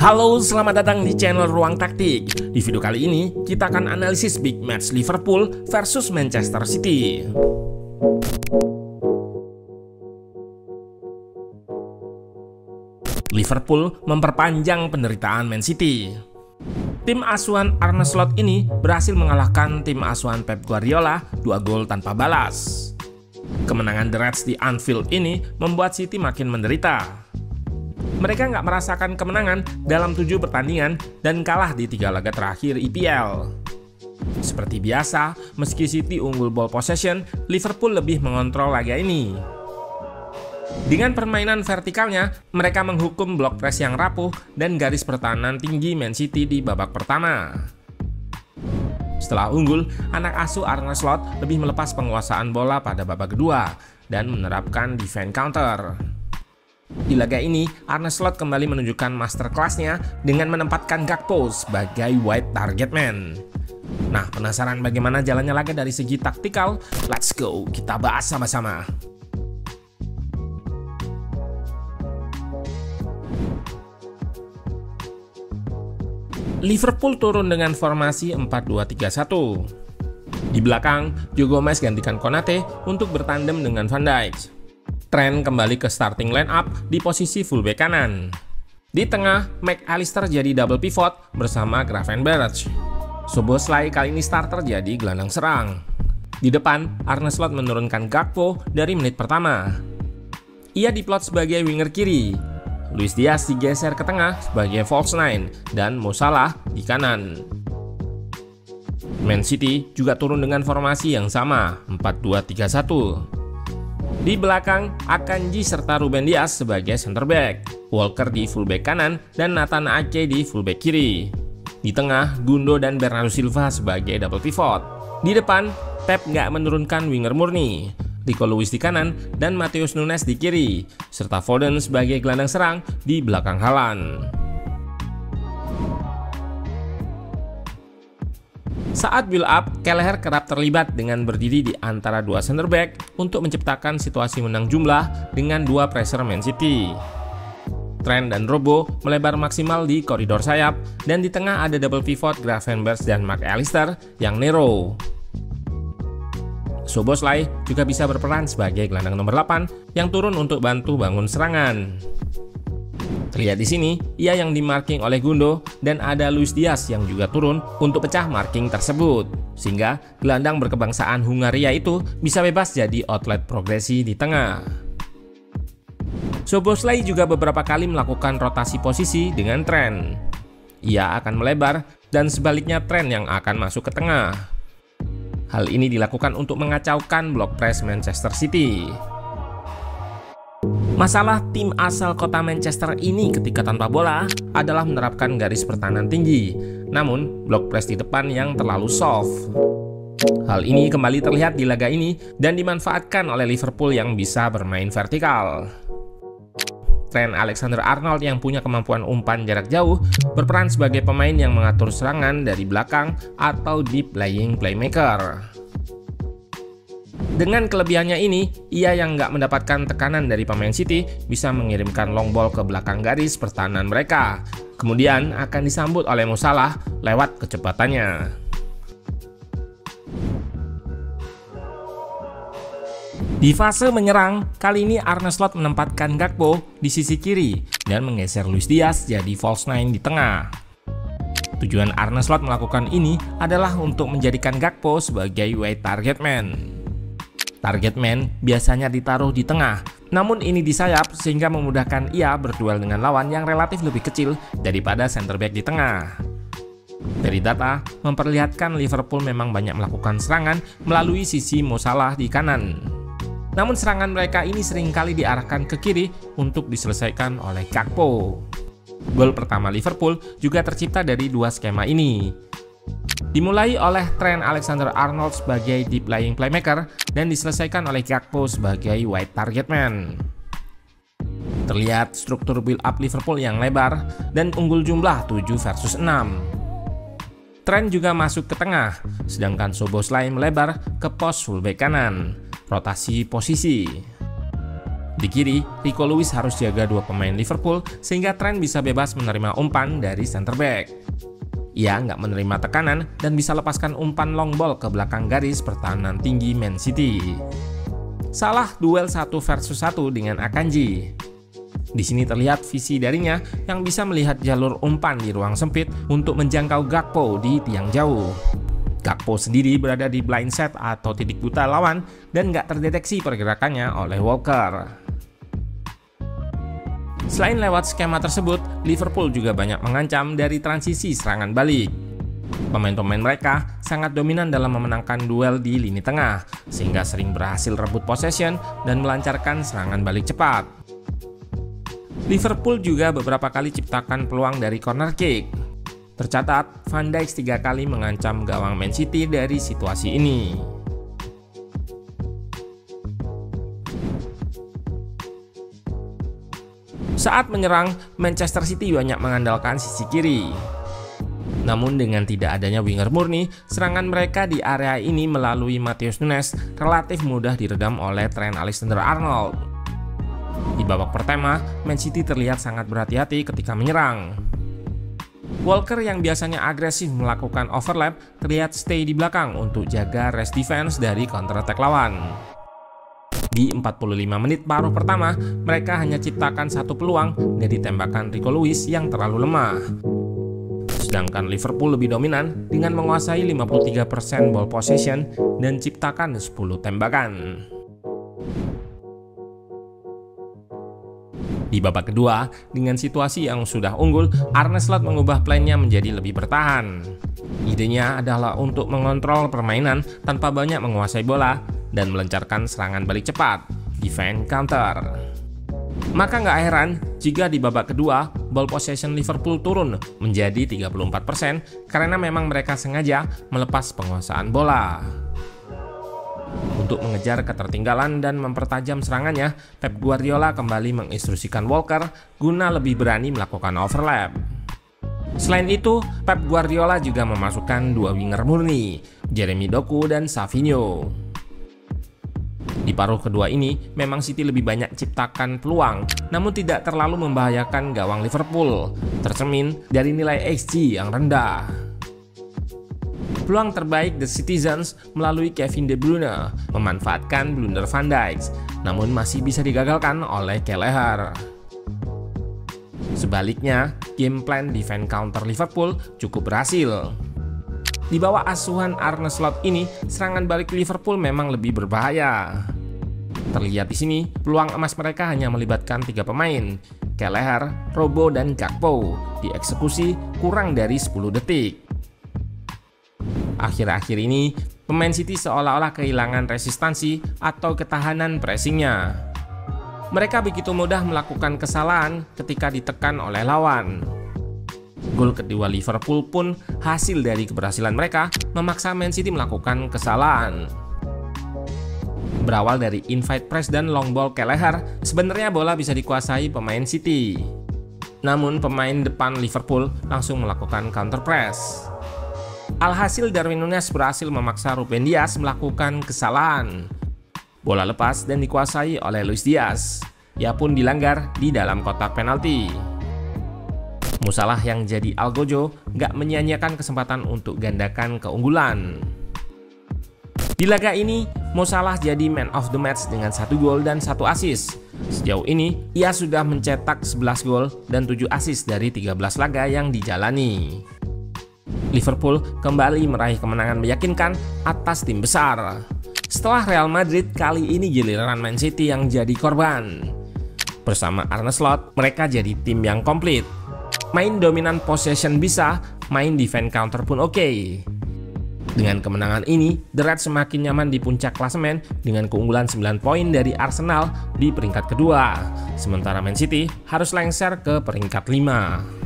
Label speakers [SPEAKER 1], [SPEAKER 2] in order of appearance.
[SPEAKER 1] Halo, selamat datang di channel Ruang Taktik. Di video kali ini, kita akan analisis big match Liverpool versus Manchester City. Liverpool memperpanjang penderitaan Man City. Tim asuhan Arne Slot ini berhasil mengalahkan tim asuhan Pep Guardiola 2 gol tanpa balas. Kemenangan The Reds di Anfield ini membuat City makin menderita. Mereka nggak merasakan kemenangan dalam 7 pertandingan dan kalah di 3 laga terakhir IPL. Seperti biasa, meski City unggul ball possession, Liverpool lebih mengontrol laga ini. Dengan permainan vertikalnya, mereka menghukum blok press yang rapuh dan garis pertahanan tinggi Man City di babak pertama. Setelah unggul, anak asuh Arne Slot lebih melepas penguasaan bola pada babak kedua dan menerapkan defense counter. Di laga ini, Arne Slot kembali menunjukkan masterclass-nya dengan menempatkan Gakpo sebagai wide target man. Nah, penasaran bagaimana jalannya laga dari segi taktikal? Let's go, kita bahas sama-sama. Liverpool turun dengan formasi 4-2-3-1. Di belakang, Joe Gomez gantikan Konate untuk bertandem dengan Van Dijk. Trent kembali ke starting line up di posisi fullback kanan. Di tengah, McAllister jadi double pivot bersama Gravenberch. Szoboszlai kali ini starter jadi gelandang serang. Di depan, Arne Slot menurunkan Gakpo dari menit pertama. Ia diplot sebagai winger kiri. Luis Diaz digeser ke tengah sebagai false nine dan Mo Salah di kanan. Man City juga turun dengan formasi yang sama, 4-2-3-1. Di belakang, Akanji serta Ruben Dias sebagai center back, Walker di fullback kanan, dan Nathan Ake di fullback kiri. Di tengah, Gundo dan Bernardo Silva sebagai double pivot. Di depan, Pep nggak menurunkan winger murni, Rico Lewis di kanan, dan Matheus Nunes di kiri, serta Foden sebagai gelandang serang di belakang Haaland. Saat build up, Kelleher kerap terlibat dengan berdiri di antara 2 center back untuk menciptakan situasi menang jumlah dengan 2 pressure Man City. Trent dan Robo melebar maksimal di koridor sayap, dan di tengah ada double pivot Gravenberch dan McAllister yang narrow. Szoboszlai juga bisa berperan sebagai gelandang nomor 8 yang turun untuk bantu bangun serangan. Terlihat di sini, ia yang dimarking oleh Gundo dan ada Luis Diaz yang juga turun untuk pecah marking tersebut. Sehingga gelandang berkebangsaan Hungaria itu bisa bebas jadi outlet progresi di tengah. Szoboszlai juga beberapa kali melakukan rotasi posisi dengan Trent. Ia akan melebar dan sebaliknya Trent yang akan masuk ke tengah. Hal ini dilakukan untuk mengacaukan blok press Manchester City. Masalah tim asal kota Manchester ini ketika tanpa bola adalah menerapkan garis pertahanan tinggi, namun blok press di depan yang terlalu soft. Hal ini kembali terlihat di laga ini dan dimanfaatkan oleh Liverpool yang bisa bermain vertikal. Trent Alexander-Arnold yang punya kemampuan umpan jarak jauh berperan sebagai pemain yang mengatur serangan dari belakang atau deep lying playmaker. Dengan kelebihannya ini, ia yang nggak mendapatkan tekanan dari pemain City bisa mengirimkan long ball ke belakang garis pertahanan mereka. Kemudian akan disambut oleh Mo Salah lewat kecepatannya. Di fase menyerang, kali ini Arne Slot menempatkan Gakpo di sisi kiri dan menggeser Luis Diaz jadi false nine di tengah. Tujuan Arne Slot melakukan ini adalah untuk menjadikan Gakpo sebagai wide target man. Target man biasanya ditaruh di tengah, namun ini di sayap sehingga memudahkan ia berduel dengan lawan yang relatif lebih kecil daripada center back di tengah. Dari data, memperlihatkan Liverpool memang banyak melakukan serangan melalui sisi Mo Salah di kanan. Namun serangan mereka ini seringkali diarahkan ke kiri untuk diselesaikan oleh Gakpo. Gol pertama Liverpool juga tercipta dari 2 skema ini. Dimulai oleh Trent Alexander-Arnold sebagai deep lying playmaker dan diselesaikan oleh Gakpo sebagai wide target man. Terlihat struktur build up Liverpool yang lebar dan unggul jumlah 7 versus 6. Trent juga masuk ke tengah, sedangkan Szoboszlai melebar ke pos fullback kanan, rotasi posisi. Di kiri, Rico Lewis harus jaga dua pemain Liverpool sehingga Trent bisa bebas menerima umpan dari center back. Ia nggak menerima tekanan dan bisa lepaskan umpan long ball ke belakang garis pertahanan tinggi Man City. Salah duel 1 versus 1 dengan Akanji. Di sini terlihat visi darinya yang bisa melihat jalur umpan di ruang sempit untuk menjangkau Gakpo di tiang jauh. Gakpo sendiri berada di blind set atau titik buta lawan dan nggak terdeteksi pergerakannya oleh Walker. Selain lewat skema tersebut, Liverpool juga banyak mengancam dari transisi serangan balik. Pemain-pemain mereka sangat dominan dalam memenangkan duel di lini tengah, sehingga sering berhasil rebut possession dan melancarkan serangan balik cepat. Liverpool juga beberapa kali ciptakan peluang dari corner kick. Tercatat, Van Dijk 3 kali mengancam gawang Man City dari situasi ini. Saat menyerang, Manchester City banyak mengandalkan sisi kiri. Namun dengan tidak adanya winger murni, serangan mereka di area ini melalui Matheus Nunes relatif mudah diredam oleh Trent Alexander-Arnold. Di babak pertama, Man City terlihat sangat berhati-hati ketika menyerang. Walker yang biasanya agresif melakukan overlap terlihat stay di belakang untuk jaga rest defense dari counter attack lawan. Di 45 menit paruh pertama, mereka hanya ciptakan satu peluang dari tembakan Rico Lewis yang terlalu lemah. Sedangkan Liverpool lebih dominan dengan menguasai 53% ball possession dan ciptakan 10 tembakan. Di babak kedua, dengan situasi yang sudah unggul, Arne Slot mengubah plannya menjadi lebih bertahan. Idenya adalah untuk mengontrol permainan tanpa banyak menguasai bola dan melancarkan serangan balik cepat, defense counter. Maka nggak heran jika di babak kedua, ball possession Liverpool turun menjadi 34% karena memang mereka sengaja melepas penguasaan bola. Untuk mengejar ketertinggalan dan mempertajam serangannya, Pep Guardiola kembali menginstruksikan Walker guna lebih berani melakukan overlap. Selain itu, Pep Guardiola juga memasukkan dua winger murni, Jeremy Doku dan Savinho. Di paruh kedua ini, memang City lebih banyak ciptakan peluang, namun tidak terlalu membahayakan gawang Liverpool, tercermin dari nilai XG yang rendah. Peluang terbaik The Citizens melalui Kevin De Bruyne memanfaatkan blunder Van Dijk, namun masih bisa digagalkan oleh Kelleher. Sebaliknya, game plan defense counter Liverpool cukup berhasil. Di bawah asuhan Arne Slot ini, serangan balik Liverpool memang lebih berbahaya. Terlihat di sini, peluang emas mereka hanya melibatkan 3 pemain, Kelleher, Robbo, dan Gakpo, dieksekusi kurang dari 10 detik. Akhir-akhir ini, pemain City seolah-olah kehilangan resistansi atau ketahanan pressingnya. Mereka begitu mudah melakukan kesalahan ketika ditekan oleh lawan. Gol kedua Liverpool pun hasil dari keberhasilan mereka memaksa Man City melakukan kesalahan. Berawal dari invite press dan long ball Kelleher, sebenarnya bola bisa dikuasai pemain City. Namun pemain depan Liverpool langsung melakukan counter press. Alhasil Darwin Núñez berhasil memaksa Ruben Dias melakukan kesalahan. Bola lepas dan dikuasai oleh Luis Diaz. Ia pun dilanggar di dalam kotak penalti. Mo Salah yang jadi algojo nggak menyia-nyiakan kesempatan untuk gandakan keunggulan. Di laga ini, Mo Salah jadi man of the match dengan 1 gol dan 1 assist. Sejauh ini, ia sudah mencetak 11 gol dan 7 assist dari 13 laga yang dijalani. Liverpool kembali meraih kemenangan meyakinkan atas tim besar. Setelah Real Madrid, kali ini giliran Man City yang jadi korban. Bersama Arne Slot, mereka jadi tim yang komplit. Main dominan possession bisa, main defense counter pun oke. Dengan kemenangan ini, The Reds semakin nyaman di puncak klasemen dengan keunggulan 9 poin dari Arsenal di peringkat kedua. Sementara Man City harus lengser ke peringkat 5.